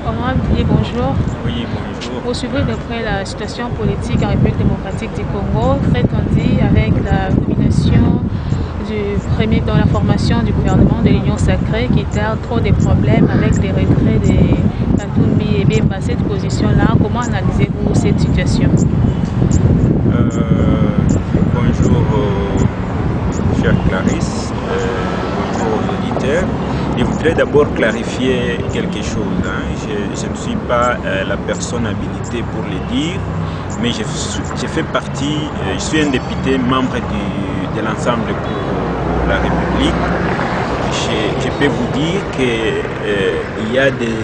Honorable Didier, bonjour. Oui, bonjour. Vous suivrez de près la situation politique en République démocratique du Congo, très tendue avec la nomination dans la formation du gouvernement de l'Union sacrée qui tarde trop des problèmes avec les retraits de Katumbi et Bemba. Cette position-là, comment analysez-vous cette situation? Bonjour, chère Clarisse. Bonjour aux auditeurs. Je voudrais d'abord clarifier quelque chose. Je ne suis pas la personne habilitée pour le dire, mais je fais partie, je suis un député membre de l'Ensemble pour la République. Je peux vous dire qu'il y a des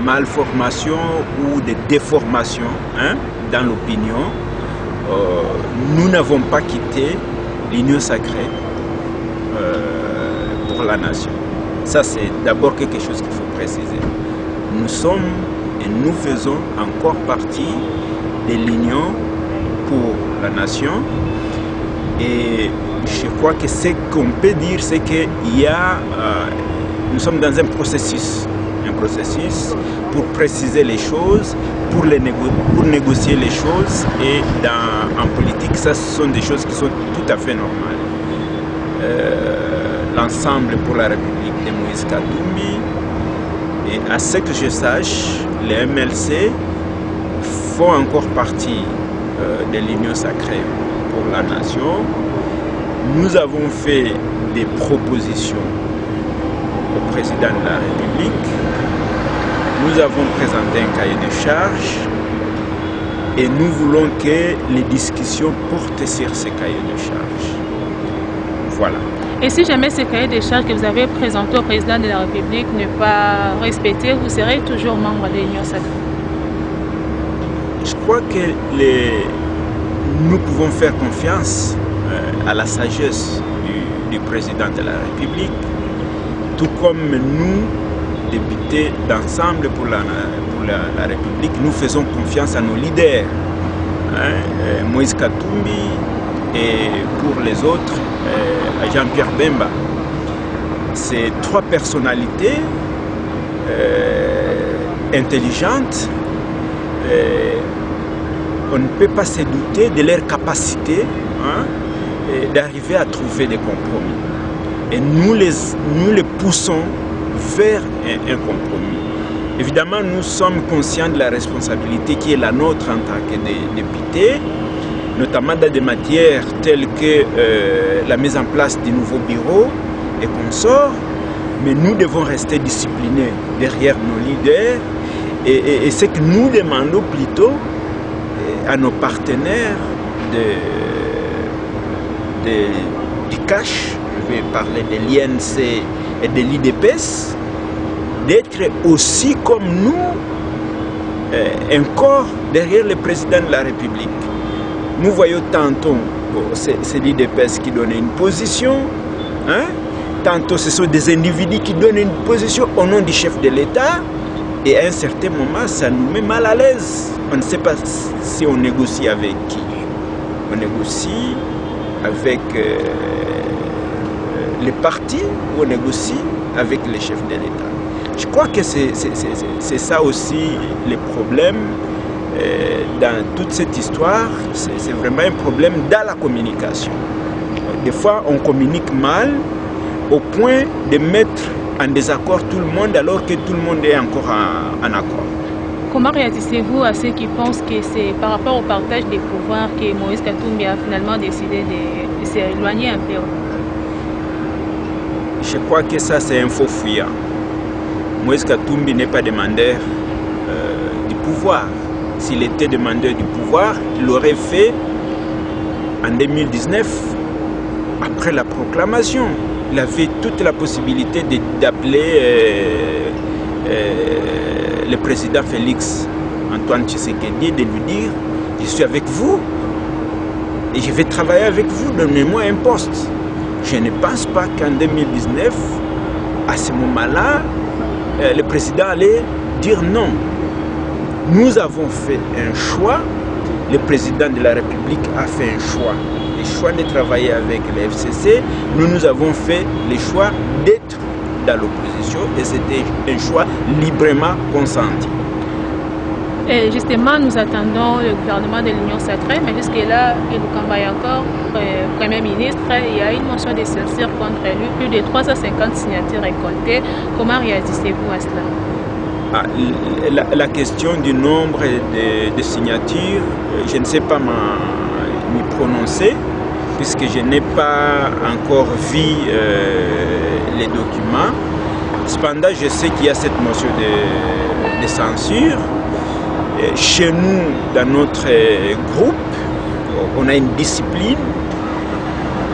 malformations ou des déformations dans l'opinion. Nous n'avons pas quitté l'Union sacrée pour la nation. Ça, c'est d'abord quelque chose qu'il faut préciser. Nous sommes et nous faisons encore partie de l'Union pour la nation. Et je crois que ce qu'on peut dire, c'est qu'il y a, nous sommes dans un processus pour préciser les choses, pour négocier les choses. Et en politique, ça, ce sont des choses qui sont tout à fait normales. L'Ensemble pour la République de Moïse Katumbi, et à ce que je sache, les MLC font encore partie de l'Union sacrée pour la nation. Nous avons fait des propositions au président de la République. Nous avons présenté un cahier de charges et nous voulons que les discussions portent sur ce cahier de charges. Voilà. Et si jamais ce cahier de charges que vous avez présenté au président de la République n'est pas respecté, vous serez toujours membre de l'Union sacrée? Je crois que nous pouvons faire confiance à la sagesse du président de la République, tout comme nous, députés d'Ensemble pour la République, nous faisons confiance à nos leaders, Moïse Katumbi, et pour les autres, à Jean-Pierre Bemba. C'est trois personnalités intelligentes. On ne peut pas se douter de leur capacité d'arriver à trouver des compromis. Et nous les poussons vers un compromis. Évidemment, nous sommes conscients de la responsabilité qui est la nôtre en tant que députés, notamment dans des matières telles que la mise en place du nouveau bureau et consorts, mais nous devons rester disciplinés derrière nos leaders et ce que nous demandons plutôt à nos partenaires du CACH, je vais parler de l'INC et de l'IDPS, d'être aussi comme nous, encore derrière le président de la République. Nous voyons tantôt, c'est l'IDPS qui donne une position, tantôt ce sont des individus qui donnent une position au nom du chef de l'État, et à un certain moment, ça nous met mal à l'aise. On ne sait pas si on négocie avec qui. On négocie avec les partis ou on négocie avec les chefs de l'État. Je crois que c'est ça aussi le problème dans toute cette histoire. C'est vraiment un problème dans la communication. Des fois, on communique mal au point de mettre en désaccord tout le monde alors que tout le monde est encore en accord. Comment réagissez-vous à ceux qui pensent que c'est par rapport au partage des pouvoirs que Moïse Katumbi a finalement décidé de s'éloigner un peu? Je crois que ça, c'est un faux fuyant. Moïse Katumbi n'est pas demandeur du pouvoir. S'il était demandeur du pouvoir, il l'aurait fait en 2019, après la proclamation. Il avait toute la possibilité d'appeler le président Félix Antoine Tshisekedi, de lui dire « Je suis avec vous et je vais travailler avec vous, donnez-moi un poste ». Je ne pense pas qu'en 2019, à ce moment-là, le président allait dire non. Nous avons fait un choix, le président de la République a fait un choix. Le choix de travailler avec le FCC, nous avons fait le choix d'être dans l'opposition et c'était un choix librement consenti. Et justement, nous attendons le gouvernement de l'Union sacrée, mais jusque-là, il Lukamba est encore Premier ministre. Il y a une motion de censure contre lui, plus de 350 signatures récoltées. Comment réagissez-vous à cela? La question du nombre de signatures, je ne sais pas m'y prononcer, puisque je n'ai pas encore vu les documents. Cependant, je sais qu'il y a cette motion de censure. Chez nous, dans notre groupe, on a une discipline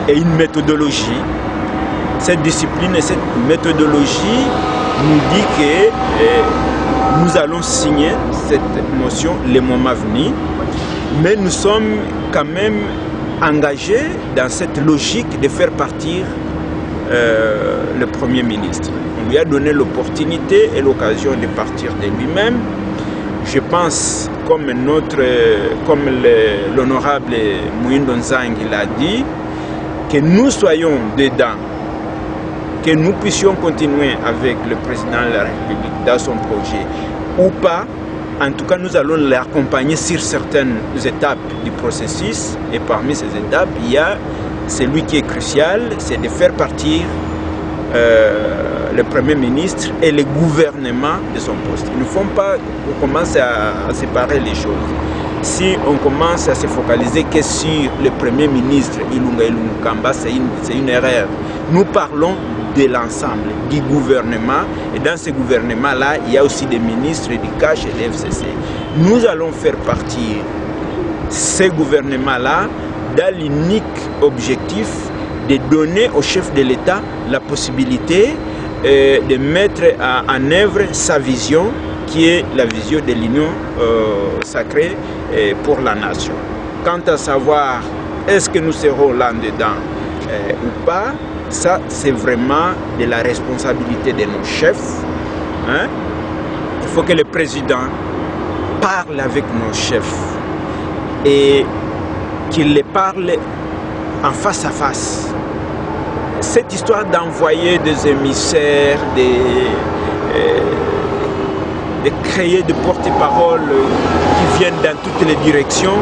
et une méthodologie. Cette discipline et cette méthodologie nous dit que nous allons signer cette motion le moment venu, mais nous sommes quand même engagés dans cette logique de faire partir le Premier ministre. On lui a donné l'opportunité et l'occasion de partir de lui-même. Je pense, comme l'honorable Mouindo Nzangi l'a dit, que nous soyons dedans, que nous puissions continuer avec le président de la République dans son projet ou pas. En tout cas, nous allons l'accompagner sur certaines étapes du processus. Et parmi ces étapes, il y a celui qui est crucial, c'est de faire partir le Premier ministre et le gouvernement de son poste. Il ne faut pas commencer à séparer les choses. Si on commence à se focaliser que sur le Premier ministre Ilunga Lukamba, c'est une erreur. Nous parlons de l'ensemble du gouvernement et dans ce gouvernement-là, il y a aussi des ministres du CACH et de FCC. Nous allons faire partir ces gouvernements-là dans l'unique objectif de donner au chef de l'État la possibilité de mettre en œuvre sa vision, qui est la vision de l'Union sacrée pour la nation. Quant à savoir est-ce que nous serons là-dedans ou pas, ça c'est vraiment de la responsabilité de nos chefs. Hein? Il faut que le président parle avec nos chefs et qu'il les parle en face à face. Cette histoire d'envoyer des émissaires, de créer des porte-paroles qui viennent dans toutes les directions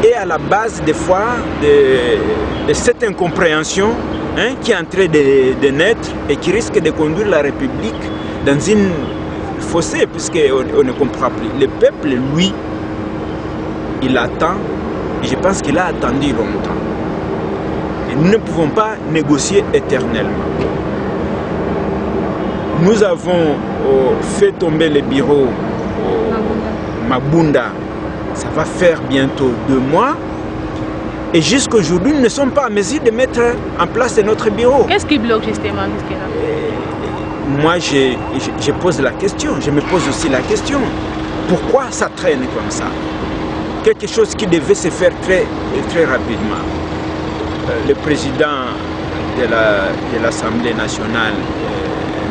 est à la base des fois de cette incompréhension qui est en train de naître et qui risque de conduire la République dans une fossé, puisqu'on ne comprend plus. Le peuple, lui, il attend, et je pense qu'il a attendu longtemps. Et nous ne pouvons pas négocier éternellement. Nous avons fait tomber le bureau Mabunda, ça va faire bientôt 2 mois. Et jusqu'à aujourd'hui, nous ne sommes pas en mesure de mettre en place notre bureau. Qu'est-ce qui bloque justement jusque-là? Moi, je pose la question, je me pose aussi la question. Pourquoi ça traîne comme ça? Quelque chose qui devait se faire très, très rapidement. Le président de l'Assemblée nationale,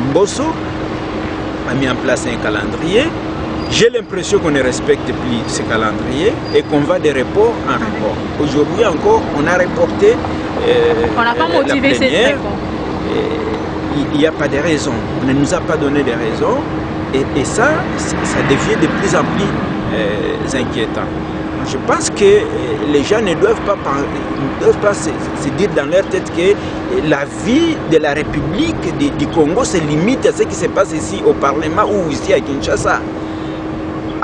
Mbosso, a mis en place un calendrier. J'ai l'impression qu'on ne respecte plus ce calendrier et qu'on va de report en report. Aujourd'hui encore, on a reporté on n'a pas motivé cette report. Il n'y a pas de raison. On ne nous a pas donné de raisons et ça devient de plus en plus inquiétant. Je pense que les gens ne doivent pas se dire dans leur tête que la vie de la République du Congo se limite à ce qui se passe ici au Parlement ou ici à Kinshasa.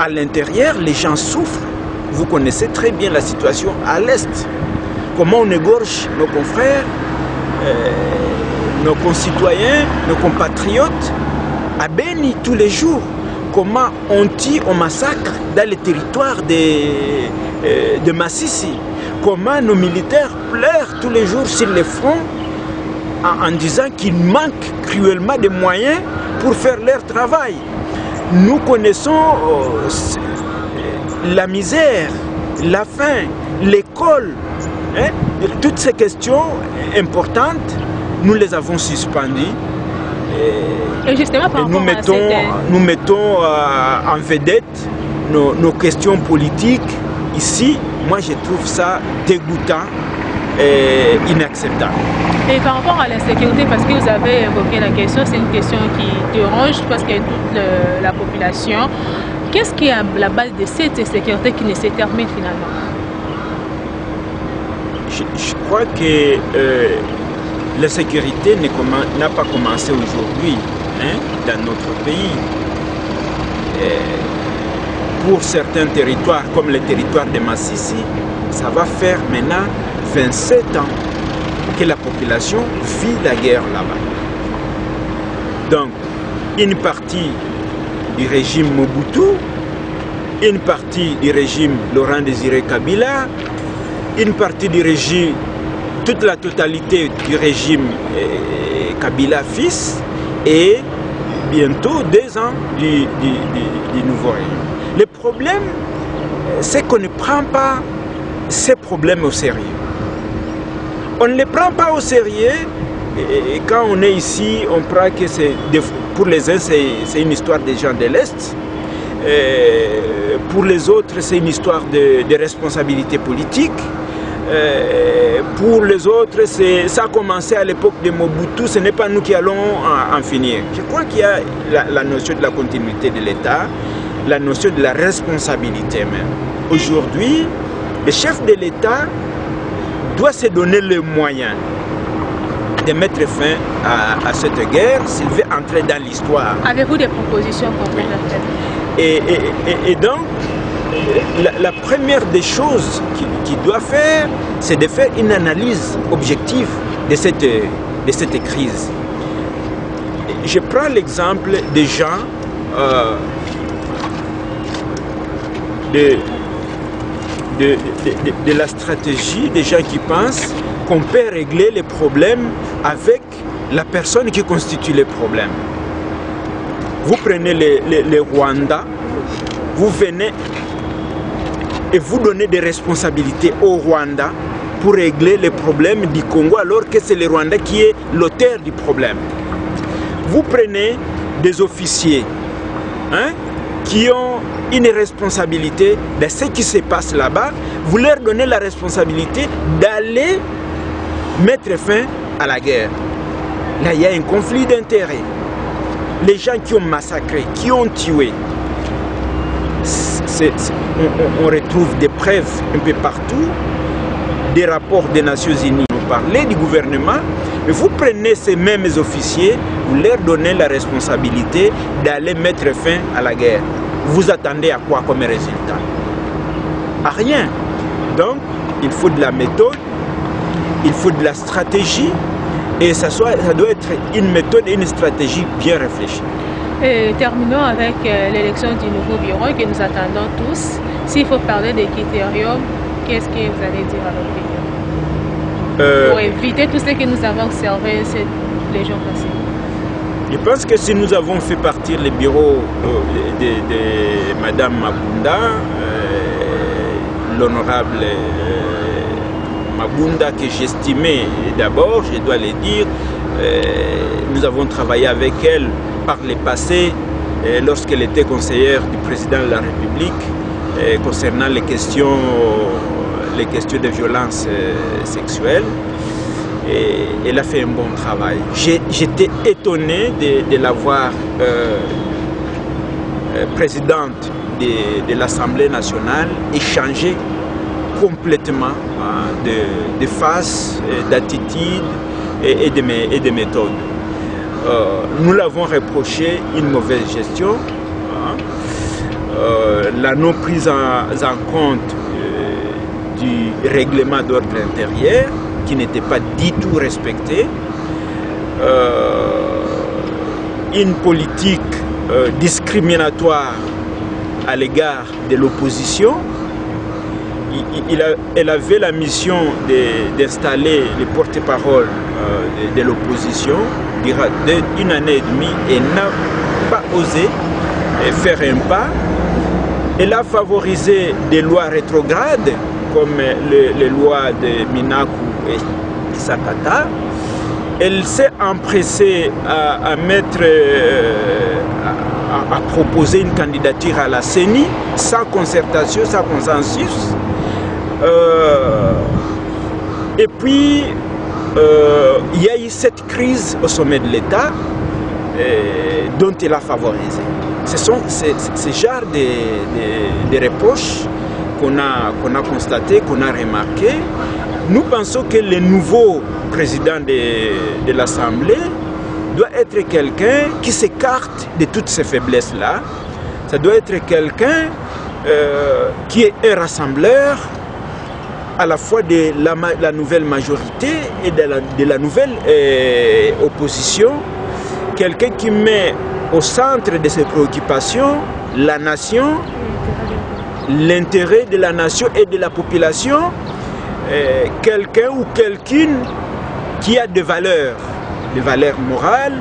À l'intérieur, les gens souffrent. Vous connaissez très bien la situation à l'Est. Comment on égorge nos confrères, nos concitoyens, nos compatriotes à Beni tous les jours. Comment on tue, on massacre dans les territoires de Massissi. Comment nos militaires pleurent tous les jours sur les fronts en disant qu'il manque cruellement de moyens pour faire leur travail. Nous connaissons la misère, la faim, l'école. Toutes ces questions importantes, nous les avons suspendues. Et justement, par nous mettons en vedette nos questions politiques. Ici, moi je trouve ça dégoûtant inacceptable. Et par rapport à la sécurité, parce que vous avez évoqué la question, c'est une question qui dérange parce qu'il y a toute la population. Qu'est-ce qui est à la base de cette sécurité qui ne se termine finalement? Je crois que la sécurité n'a pas commencé aujourd'hui dans notre pays. Pour certains territoires, comme le territoire de Massissi, ça va faire maintenant 27 ans que la population vit la guerre là-bas. Donc, une partie du régime Mobutu, une partie du régime Laurent Désiré Kabila, une partie du régime, toute la totalité du régime Kabila fils et bientôt 2 ans du nouveau régime. Le problème, c'est qu'on ne prend pas ces problèmes au sérieux. On ne les prend pas au sérieux et quand on est ici, on croit que pour les uns, c'est une histoire des gens de l'Est. Pour les autres, c'est une histoire de responsabilité politique. Pour les autres, ça a commencé à l'époque de Mobutu, ce n'est pas nous qui allons en finir. Je crois qu'il y a la notion de la continuité de l'État, la notion de la responsabilité même. Aujourd'hui, le chef de l'État doit se donner les moyens de mettre fin à cette guerre s'il veut entrer dans l'histoire. Avez-vous des propositions concrètes à faire? Et donc, la première des choses qu'il doit faire, c'est de faire une analyse objective de cette crise. Je prends l'exemple des gens de la stratégie des gens qui pensent qu'on peut régler les problèmes avec la personne qui constitue les problèmes. Vous prenez les Rwandais, vous venez et vous donnez des responsabilités au Rwanda pour régler les problèmes du Congo alors que c'est le Rwanda qui est l'auteur du problème. Vous prenez des officiers qui ont une responsabilité de ce qui se passe là-bas, vous leur donnez la responsabilité d'aller mettre fin à la guerre. Là, il y a un conflit d'intérêts. Les gens qui ont massacré, qui ont tué, on retrouve des preuves un peu partout, des rapports des Nations Unies nous parlaient du gouvernement, mais vous prenez ces mêmes officiers, vous leur donnez la responsabilité d'aller mettre fin à la guerre. Vous attendez à quoi comme résultat? À rien. Donc, il faut de la méthode, il faut de la stratégie, et ça doit être une méthode et une stratégie bien réfléchie. Et terminons avec l'élection du nouveau bureau que nous attendons tous. S'il faut parler des critériums, qu'est-ce que vous allez dire à l'opinion pour éviter tout ce que nous avons observé les jours passés? Je pense que si nous avons fait partir le bureau de Mme Mabunda, l'honorable Mabunda que j'estimais d'abord, je dois le dire, nous avons travaillé avec elle par le passé lorsqu'elle était conseillère du président de la République concernant les questions de violence sexuelle. Et elle a fait un bon travail. J'étais étonné de la voir présidente de l'Assemblée nationale échanger complètement de face, d'attitude et de méthode. Nous l'avons reproché une mauvaise gestion, la non prise en compte du règlement d'ordre intérieur qui n'était pas du tout respecté, une politique discriminatoire à l'égard de l'opposition. Elle avait la mission d'installer les porte-parole de l'opposition durant une année et demie et n'a pas osé faire un pas. Elle a favorisé des lois rétrogrades comme les lois de Minaku et Sakata. Elle s'est empressée à proposer une candidature à la CENI sans concertation, sans consensus. Et puis, il y a eu cette crise au sommet de l'État dont il a favorisé. Ce sont ces genres de reproches qu'on a constaté, qu'on a remarqué. Nous pensons que le nouveau président de l'Assemblée doit être quelqu'un qui s'écarte de toutes ces faiblesses-là. Ça doit être quelqu'un qui est un rassembleur à la fois de la nouvelle majorité et de la nouvelle opposition. Quelqu'un qui met au centre de ses préoccupations la nation, l'intérêt de la nation et de la population, quelqu'un ou quelqu'une qui a des valeurs morales,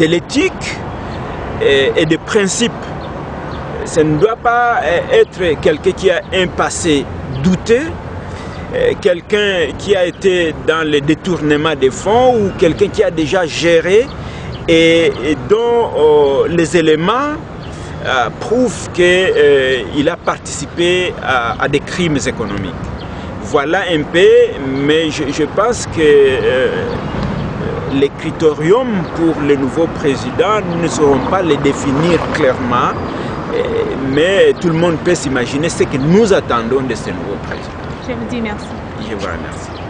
de l'éthique et des principes. Ça ne doit pas être quelqu'un qui a un passé douteux, quelqu'un qui a été dans le détournement des fonds ou quelqu'un qui a déjà géré et dont les éléments prouvent qu'il a participé à des crimes économiques. Voilà un peu, mais je pense que les critériums pour le nouveau président ne sauront pas les définir clairement, mais tout le monde peut s'imaginer ce que nous attendons de ce nouveau président. Je vous dis merci. Je vous remercie.